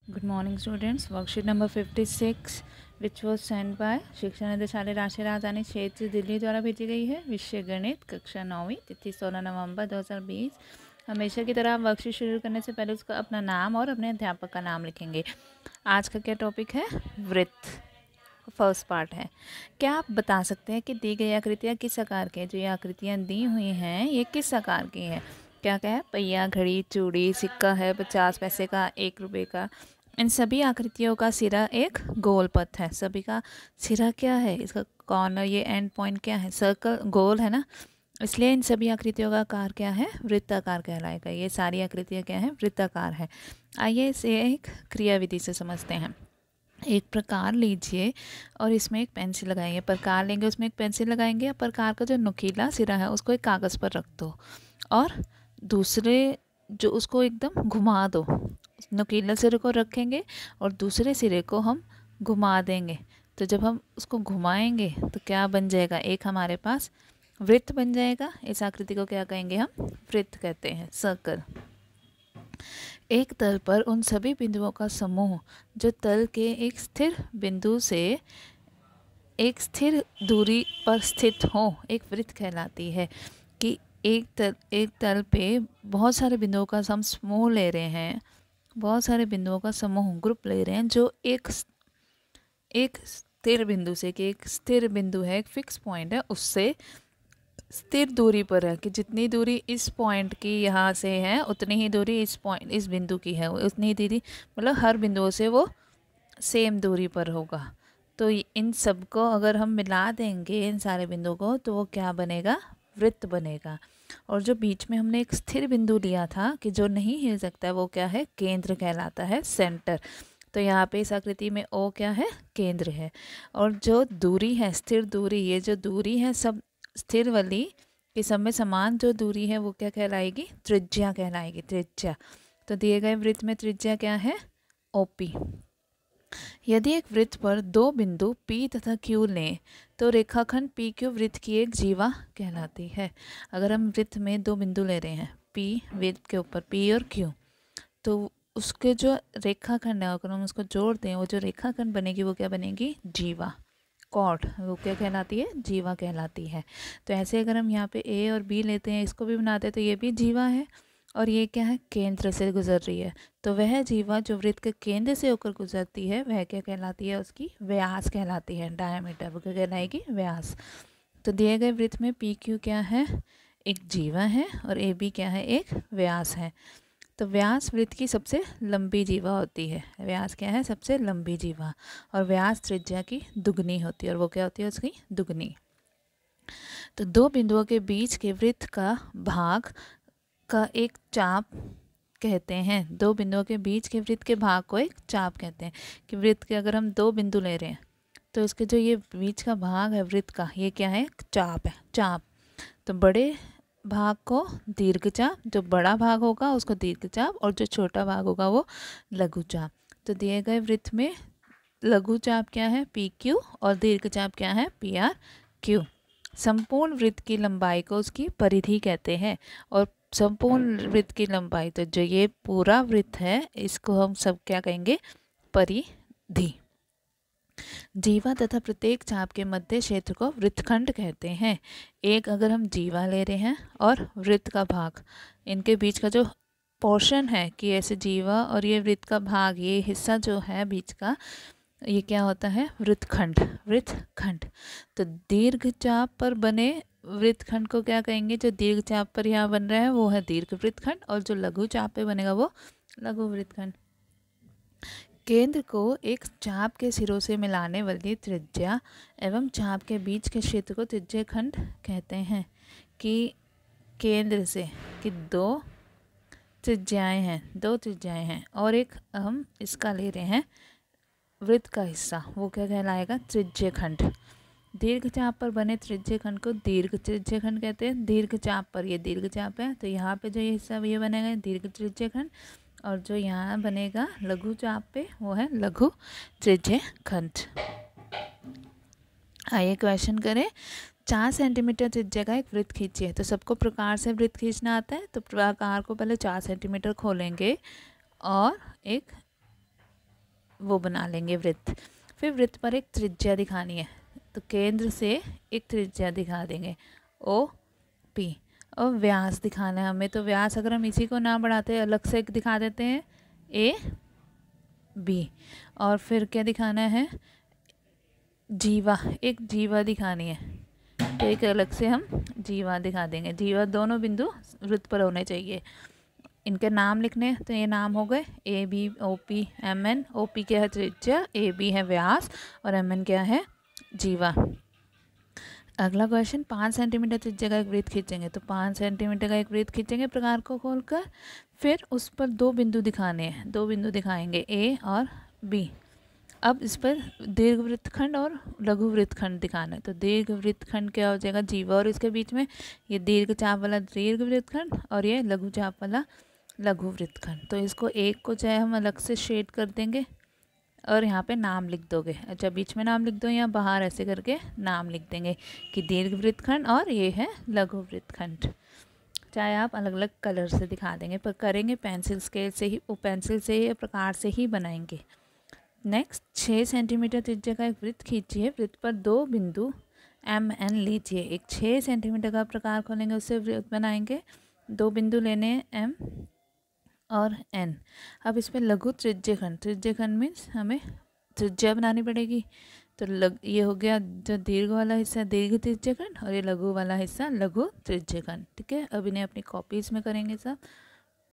Good morning students. Worksheet number 56 which was sent by शिक्षा निदेशालय राष्ट्रीय राजधानी क्षेत्र दिल्ली द्वारा भेजी गई है। विषय गणित, कक्षा 9वीं, तिथि 16 नवंबर 2020। हमेशा की तरह वर्कशीट शुरू करने से पहले उसका अपना नाम और अपने अध्यापक का नाम लिखेंगे। आज का क्या टॉपिक है? वृत्त। फर्स्ट पार्ट है। क्या आप बता सकते हैं कि दी गई आकृतियाँ किस आकार की हैं? जो ये आकृतियाँ दी हुई हैं ये किस आकार की हैं? क्या क्या है? पहिया, घड़ी, चूड़ी, सिक्का है 50 पैसे का, 1 रुपये का। इन सभी आकृतियों का सिरा एक गोल पथ है। सभी का सिरा क्या है? इसका कॉर्नर, ये एंड पॉइंट क्या है? सर्कल, गोल है ना, इसलिए इन सभी आकृतियों का आकार क्या है? वृत्ताकार कहलाएगा। ये सारी आकृतियाँ क्या है? वृत्ताकार है। आइए इसे एक क्रिया विधि से समझते हैं। एक प्रकार लीजिए और इसमें एक पेंसिल लगाएंगे। प्रकार लेंगे, उसमें एक पेंसिल लगाएंगे। प्रकार का जो नुकीला सिरा है उसको एक कागज़ पर रख दो और दूसरे जो उसको एकदम घुमा दो। नुकीला सिरे को रखेंगे और दूसरे सिरे को हम घुमा देंगे। तो जब हम उसको घुमाएंगे तो क्या बन जाएगा? एक हमारे पास वृत्त बन जाएगा। इस आकृति को क्या कहेंगे? हम वृत्त कहते हैं, सर्कल। एक तल पर उन सभी बिंदुओं का समूह जो तल के एक स्थिर बिंदु से एक स्थिर दूरी पर स्थित हो एक वृत्त कहलाती है। कि एक तल पे बहुत सारे बिंदुओं का हम समूह ले रहे हैं, बहुत सारे बिंदुओं का समूह, ग्रुप ले रहे हैं जो एक स्थिर बिंदु से, कि एक स्थिर बिंदु है, एक फिक्स पॉइंट है, उससे स्थिर दूरी पर है। कि जितनी दूरी इस पॉइंट की यहाँ से है उतनी ही दूरी इस बिंदु की है, उतनी ही दूरी, मतलब हर बिंदुओं से वो सेम दूरी पर होगा। तो इन सब को अगर हम मिला देंगे, इन सारे बिंदुओं को, तो वो क्या बनेगा? वृत्त बनेगा। और जो बीच में हमने एक स्थिर बिंदु लिया था कि जो नहीं हिल सकता है, वो क्या है? केंद्र कहलाता है, सेंटर। तो यहाँ पे इस आकृति में ओ क्या है? केंद्र है। और जो दूरी है, स्थिर दूरी, ये जो दूरी है सब स्थिर वाली कि सब में समान जो दूरी है वो क्या कहलाएगी? त्रिज्या कहलाएगी, त्रिज्या। तो दिए गए वृत्त में त्रिज्या क्या है? ओपी। यदि एक वृत्त पर दो बिंदु P तथा Q लें तो रेखाखंड PQ वृत्त की एक जीवा कहलाती है। अगर हम वृत्त में दो बिंदु ले रहे हैं, P वृत्त के ऊपर, P और Q, तो उसके जो रेखाखंड है अगर हम उसको जोड़ दें, वो जो रेखाखंड बनेगी वो क्या बनेगी? जीवा, कॉर्ड। वो क्या कहलाती है? जीवा कहलाती है। तो ऐसे अगर हम यहाँ पे A और B लेते हैं, इसको भी बनाते हैं, तो ये भी जीवा है और ये क्या है? केंद्र से गुजर रही है। तो वह जीवा जो वृत्त के केंद्र से होकर गुजरती है वह क्या कहलाती है? उसकी व्यास कहलाती है, डायमीटर। वो क्या कहलाएगी? व्यास। तो दिए गए वृत्त में PQ क्या है? एक जीवा है और AB क्या है? एक व्यास है। तो व्यास वृत्त की सबसे लंबी जीवा होती है। व्यास क्या है? सबसे लंबी जीवा। और व्यास त्रिज्या की दुगनी होती है, और वो क्या होती है? उसकी दुगनी। तो दो बिंदुओं के बीच के वृत्त का भाग का एक चाप कहते हैं। दो बिंदुओं के बीच के वृत्त के भाग को एक चाप कहते हैं। कि वृत्त के अगर हम दो बिंदु ले रहे हैं तो इसके जो ये बीच का भाग है वृत्त का, ये क्या है? चाप है, चाप। तो बड़े भाग को दीर्घचाप, जो बड़ा भाग होगा उसको दीर्घचाप, और जो छोटा भाग होगा वो लघुचाप। तो दिए गए वृत्त में लघुचाप क्या है? PQ, और दीर्घचाप क्या है? PRQ। संपूर्ण वृत्त की लंबाई को उसकी परिधि कहते हैं। और संपूर्ण वृत्त की लंबाई, तो जो ये पूरा वृत्त है इसको हम सब क्या कहेंगे? परिधि। जीवा तथा प्रत्येक चाप के मध्य क्षेत्र को वृत्तखंड कहते हैं। एक अगर हम जीवा ले रहे हैं और वृत्त का भाग, इनके बीच का जो पोर्शन है, कि ऐसे जीवा और ये वृत्त का भाग, ये हिस्सा जो है बीच का, ये क्या होता है? वृत्तखंड, वृत्तखंड। तो दीर्घ चाप पर बने वृत्तखंड को क्या कहेंगे? जो दीर्घ चाप पर यहाँ बन रहा है वो है दीर्घ वृत्तखंड, और जो लघु चाप पे बनेगा वो लघु वृत्तखंड। केंद्र को एक चाप के सिरों से मिलाने वाली त्रिज्या एवं चाप के बीच के क्षेत्र को त्रिज्यखंड कहते हैं। कि केंद्र से, कि दो त्रिज्याएं हैं और एक हम इसका ले रहे हैं वृत्त का हिस्सा, वो क्या कहलाएगा? त्रिज्यखंड। दीर्घ चाप पर बने त्रिज्यखंड को दीर्घ त्रिज्यखंड कहते हैं। दीर्घ चाप पर, ये दीर्घ चाप है तो यहाँ पे जो ये हिस्सा ये बनेगा दीर्घ त्रिज्यखंड, और जो यहाँ बनेगा लघु चाप पे वो है लघु त्रिज्यखंड। आइए क्वेश्चन करें। 4 सेंटीमीटर त्रिज्या का एक वृत्त खींचिए। तो सबको प्रकार से वृत्त खींचना आता है, तो प्रकार को पहले 4 सेंटीमीटर खोलेंगे और एक वो बना लेंगे वृत्त। फिर वृत्त पर एक त्रिज्या दिखानी है, तो केंद्र से एक त्रिज्या दिखा देंगे ओ पी। और व्यास दिखाना है हमें, तो व्यास अगर हम इसी को ना बढ़ाते अलग से दिखा देते हैं ए बी। और फिर क्या दिखाना है, जीवा, एक जीवा दिखानी है, तो एक अलग से हम जीवा दिखा देंगे। जीवा दोनों बिंदु वृत्त पर होने चाहिए। इनके नाम लिखने, तो ये नाम हो गए A B O P M N. O P क्या है त्रिज्या, ए बी है व्यास और एम एन क्या है जीवा। अगला क्वेश्चन, 5 सेंटीमीटर त्रिज्या का एक वृत्त खींचेंगे, तो 5 सेंटीमीटर का एक वृत्त खींचेंगे प्रकार को खोलकर। फिर उस पर 2 बिंदु दिखाने हैं, 2 बिंदु दिखाएंगे ए और बी। अब इस पर दीर्घ वृत्तखंड और लघु वृत्तखंड दिखाना है, तो दीर्घ वृत्तखंड क्या हो जाएगा, जीवा और इसके बीच में ये दीर्घ चाप वाला दीर्घ वृत्तखंड और ये लघु चाप वाला लघु वृत्तखंड। तो इसको एक को चाहे हम अलग से शेड कर देंगे और यहाँ पे नाम लिख दोगे। अच्छा, बीच में नाम लिख दो या बाहर ऐसे करके नाम लिख देंगे कि दीर्घ वृत्तखंड और ये है लघु वृत्तखंड। चाहे आप अलग अलग कलर से दिखा देंगे, पर करेंगे पेंसिल स्केल से ही, वो पेंसिल से ही प्रकार से ही बनाएंगे। नेक्स्ट, 6 सेंटीमीटर त्रिज्या का एक वृत्त खींचिए, वृत्त पर 2 बिंदु एम एन लीजिए। एक 6 सेंटीमीटर का प्रकार खोलेंगे, उससे वृत्त बनाएंगे। 2 बिंदु लेने हैं एम और एन। अब इस पर लघु त्रिज्यखंड, त्रिज्यखंड मीन्स हमें त्रिज्या बनानी पड़ेगी। तो ये हो गया जो दीर्घ वाला हिस्सा दीर्घ त्रिज्यखंड और ये लघु वाला हिस्सा लघु त्रिज्यखंड। ठीक है, अब इन्हें अपनी कॉपीज़ में करेंगे सब।